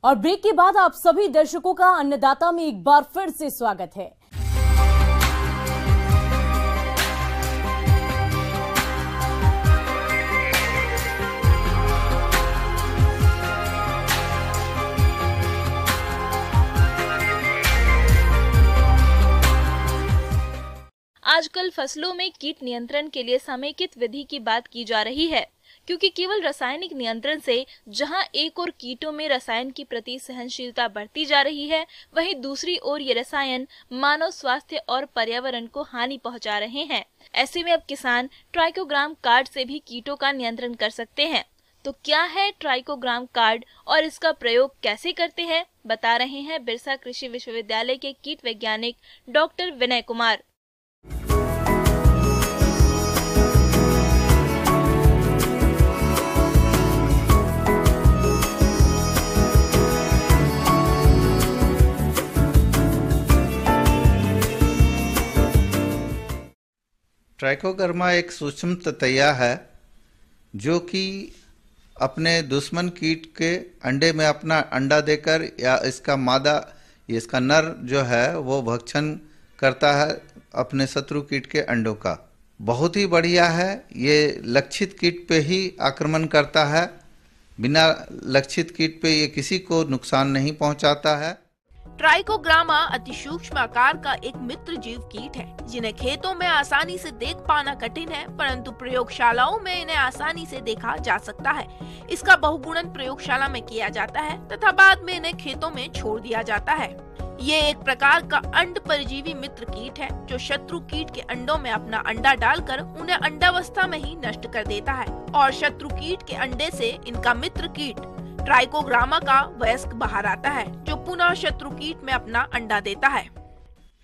और ब्रेक के बाद आप सभी दर्शकों का अन्नदाता में एक बार फिर से स्वागत है। आजकल फसलों में कीट नियंत्रण के लिए समेकित विधि की बात की जा रही है, क्योंकि केवल रासायनिक नियंत्रण से जहां एक ओर कीटों में रसायन की प्रति सहनशीलता बढ़ती जा रही है, वहीं दूसरी ओर ये रसायन मानव स्वास्थ्य और पर्यावरण को हानि पहुंचा रहे हैं। ऐसे में अब किसान ट्राइकोग्राम कार्ड से भी कीटों का नियंत्रण कर सकते हैं। तो क्या है ट्राइकोग्राम कार्ड और इसका प्रयोग कैसे करते हैं, बता रहे हैं बिरसा कृषि विश्वविद्यालय के कीट वैज्ञानिक डॉक्टर विनय कुमार। ट्राइकोग्रामा एक सूक्ष्म ततैया है जो कि अपने दुश्मन कीट के अंडे में अपना अंडा देकर या इसका मादा इसका नर जो है वो भक्षण करता है अपने शत्रु कीट के अंडों का। बहुत ही बढ़िया है। ये लक्षित कीट पे ही आक्रमण करता है, बिना लक्षित कीट पे ये किसी को नुकसान नहीं पहुंचाता है। ट्राइकोग्रामा अति सूक्ष्म आकार का एक मित्र जीव कीट है, जिन्हें खेतों में आसानी से देख पाना कठिन है, परंतु प्रयोगशालाओं में इन्हें आसानी से देखा जा सकता है। इसका बहुगुणन प्रयोगशाला में किया जाता है तथा बाद में इन्हें खेतों में छोड़ दिया जाता है। ये एक प्रकार का अंड परजीवी मित्र कीट है जो शत्रु कीट के अंडों में अपना अंडा डालकर उन्हें अंडावस्था में ही नष्ट कर देता है और शत्रु कीट के अंडे से इनका मित्र कीट ट्राइकोग्रामा का वयस्क बाहर आता है, जो पुनः शत्रु कीट में अपना अंडा देता है।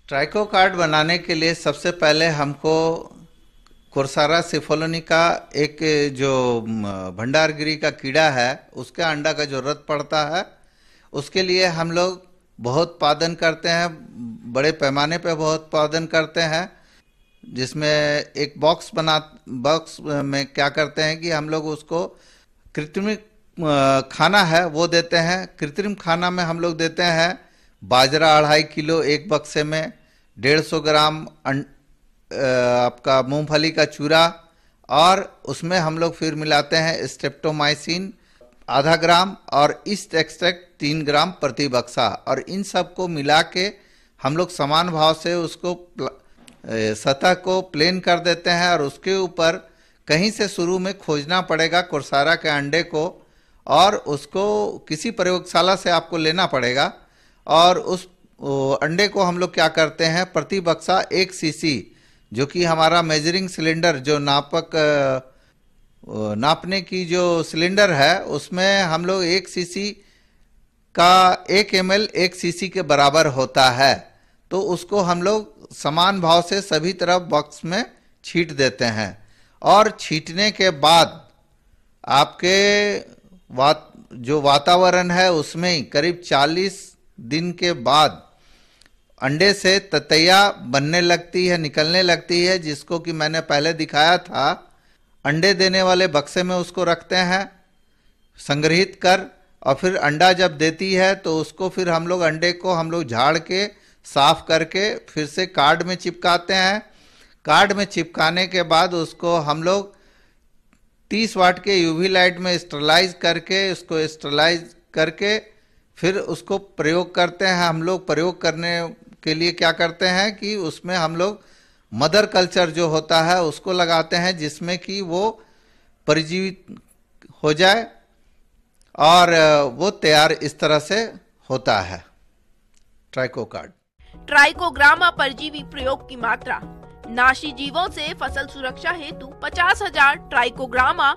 ट्राइको कार्ड बनाने के लिए सबसे पहले हमको कोर्सारा सिफोलोनी का एक जो भंडारगिरी का कीड़ा है उसके अंडा का जरूरत पड़ता है। उसके लिए हम लोग बहुत उत्पादन करते हैं, बड़े पैमाने पे बहुत उत्पादन करते हैं, जिसमें एक बॉक्स में क्या करते हैं कि हम लोग उसको कृत्रिम खाना है वो देते हैं। कृत्रिम खाना में हम लोग देते हैं बाजरा 2.5 किलो एक बक्से में, 150 ग्राम आपका मूंगफली का चूरा, और उसमें हम लोग फिर मिलाते हैं स्ट्रेप्टोमाइसिन आधा ग्राम और ईस्ट एक्सट्रैक्ट 3 ग्राम प्रति बक्सा, और इन सब को मिला के हम लोग समान भाव से उसको सतह को प्लेन कर देते हैं और उसके ऊपर कहीं से शुरू में खोजना पड़ेगा कोर्सारा के अंडे को, और उसको किसी प्रयोगशाला से आपको लेना पड़ेगा। और उस अंडे को हम लोग क्या करते हैं, प्रति बक्सा 1 सीसी, जो कि हमारा मेजरिंग सिलेंडर जो नापने की जो सिलेंडर है उसमें हम लोग 1 सीसी का 1 ml 1 सीसी के बराबर होता है। तो उसको हम लोग समान भाव से सभी तरफ बॉक्स में छींट देते हैं, और छींटने के बाद आपके जो वातावरण है उसमें करीब 40 दिन के बाद अंडे से ततैया बनने लगती है, निकलने लगती है, जिसको कि मैंने पहले दिखाया था। अंडे देने वाले बक्से में उसको रखते हैं संग्रहित कर, और फिर अंडा जब देती है तो उसको फिर हम लोग अंडे को हम लोग झाड़ के साफ करके फिर से कार्ड में चिपकाते हैं। कार्ड में चिपकाने के बाद उसको हम लोग 30 वाट के यूवी लाइट में स्टरलाइज करके फिर उसको प्रयोग करते हैं। हम लोग प्रयोग करने के लिए क्या करते हैं कि उसमें हम लोग मदर कल्चर जो होता है उसको लगाते हैं, जिसमें कि वो परिजीवित हो जाए, और वो तैयार इस तरह से होता है ट्राइको कार्ड। ट्राइकोग्रामा परजीवी प्रयोग की मात्रा: नाशी जीवों से फसल सुरक्षा हेतु 50,000 ट्राइकोग्रामा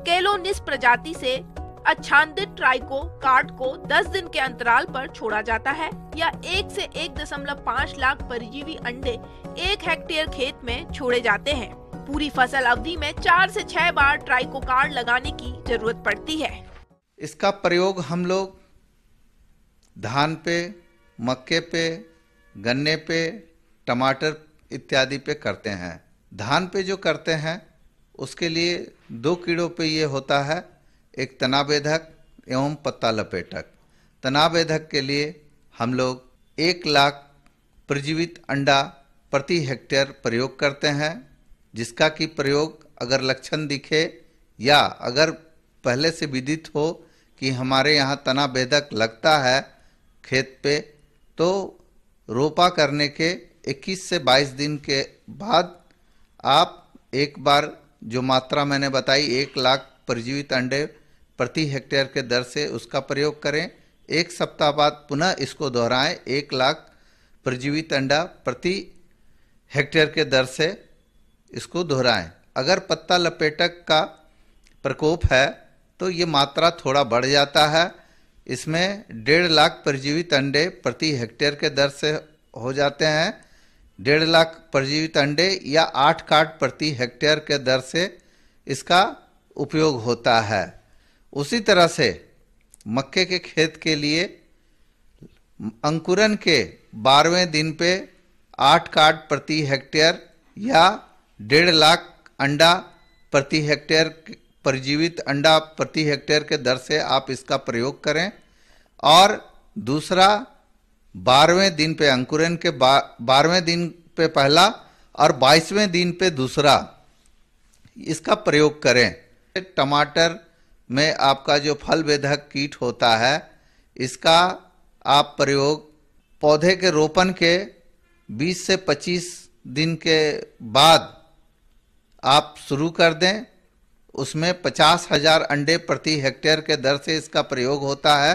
केलोनिस प्रजाति से आच्छादित ट्राइको कार्ड को 10 दिन के अंतराल पर छोड़ा जाता है, या 1 से 1.5 लाख परजीवी अंडे 1 हेक्टेयर खेत में छोड़े जाते हैं। पूरी फसल अवधि में 4 से 6 बार ट्राइको कार्ड लगाने की जरूरत पड़ती है। इसका प्रयोग हम लोग धान पे, मक्के पे, गन्ने पे, टमाटर इत्यादि पे करते हैं। धान पे जो करते हैं उसके लिए 2 कीड़ों पे ये होता है, एक तना बेधक एवं पत्ता लपेटक। तनावेधक के लिए हम लोग 1 लाख प्रजीवित अंडा प्रति हेक्टेयर प्रयोग करते हैं, जिसका कि प्रयोग अगर लक्षण दिखे या अगर पहले से विदित हो कि हमारे यहाँ तनावेधक लगता है खेत पे, तो रोपा करने के 21 से 22 दिन के बाद आप एक बार जो मात्रा मैंने बताई 1 लाख प्रजीवित अंडे प्रति हेक्टेयर के दर से उसका प्रयोग करें। 1 सप्ताह बाद पुनः इसको दोहराएं, 1 लाख प्रजीवित अंडा प्रति हेक्टेयर के दर से इसको दोहराएं। अगर पत्ता लपेटक का प्रकोप है तो ये मात्रा थोड़ा बढ़ जाता है, इसमें 1.5 लाख प्रजीवित अंडे प्रति हेक्टेयर के दर से हो जाते हैं। 1.5 लाख प्रजीवित अंडे या 8 काट प्रति हेक्टेयर के दर से इसका उपयोग होता है। उसी तरह से मक्के के खेत के लिए अंकुरन के 12वें दिन पे 8 काट प्रति हेक्टेयर या 1.5 लाख अंडा प्रति हेक्टेयर प्रजीवित अंडा प्रति हेक्टेयर के दर से आप इसका प्रयोग करें। और दूसरा 12वें दिन पे अंकुरन के 12वें दिन पे पहला और 22वें दिन पे दूसरा इसका प्रयोग करें। टमाटर में आपका जो फल वेधक कीट होता है, इसका आप प्रयोग पौधे के रोपण के 20 से 25 दिन के बाद आप शुरू कर दें। उसमें 50,000 अंडे प्रति हेक्टेयर के दर से इसका प्रयोग होता है,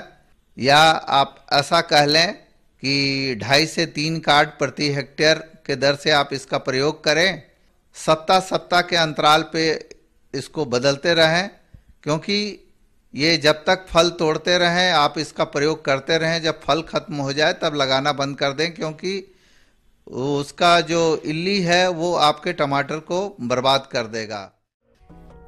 या आप ऐसा कह लें कि 2.5 से 3 काट प्रति हेक्टेयर के दर से आप इसका प्रयोग करें। सप्ताह के अंतराल पे इसको बदलते रहें, क्योंकि ये जब तक फल तोड़ते रहें आप इसका प्रयोग करते रहें। जब फल खत्म हो जाए तब लगाना बंद कर दें, क्योंकि उसका जो इल्ली है वो आपके टमाटर को बर्बाद कर देगा।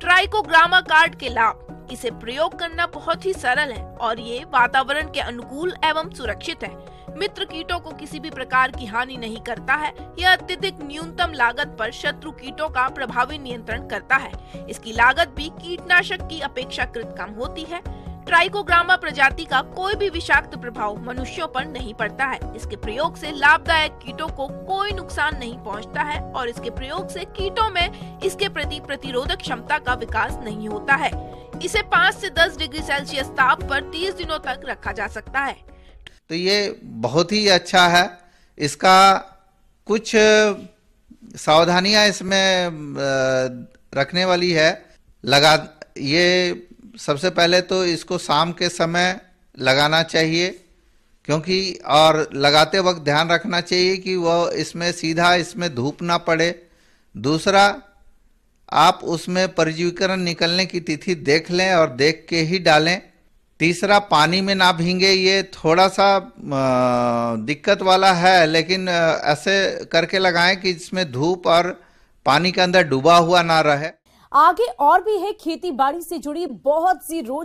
ट्राइकोग्रामा कार्ड के लाभ, इसे प्रयोग करना बहुत ही सरल है और ये वातावरण के अनुकूल एवं सुरक्षित है। मित्र कीटों को किसी भी प्रकार की हानि नहीं करता है। यह अत्यधिक न्यूनतम लागत पर शत्रु कीटों का प्रभावी नियंत्रण करता है। इसकी लागत भी कीटनाशक की अपेक्षाकृत कम होती है। ट्राइकोग्रामा प्रजाति का कोई भी विषाक्त प्रभाव मनुष्यों पर नहीं पड़ता है। इसके प्रयोग से लाभदायक कीटों को कोई नुकसान नहीं पहुंचता है और इसके प्रयोग से कीटों में इसके प्रति प्रतिरोधक क्षमता का विकास नहीं होता है। इसे 5 से 10 डिग्री सेल्सियस ताप पर 30 दिनों तक रखा जा सकता है। तो ये बहुत ही अच्छा है। इसका कुछ सावधानियां इसमें रखने वाली है। ये सबसे पहले तो इसको शाम के समय लगाना चाहिए, क्योंकि और लगाते वक्त ध्यान रखना चाहिए कि वह इसमें धूप ना पड़े। दूसरा, आप उसमें परजीवीकरण निकलने की तिथि देख लें और देख के ही डालें। तीसरा, पानी में ना भींगे। ये थोड़ा सा दिक्कत वाला है, लेकिन ऐसे करके लगाएं कि इसमें धूप और पानी के अंदर डूबा हुआ ना रहे। आगे और भी है खेती बाड़ी से जुड़ी बहुत सी रोज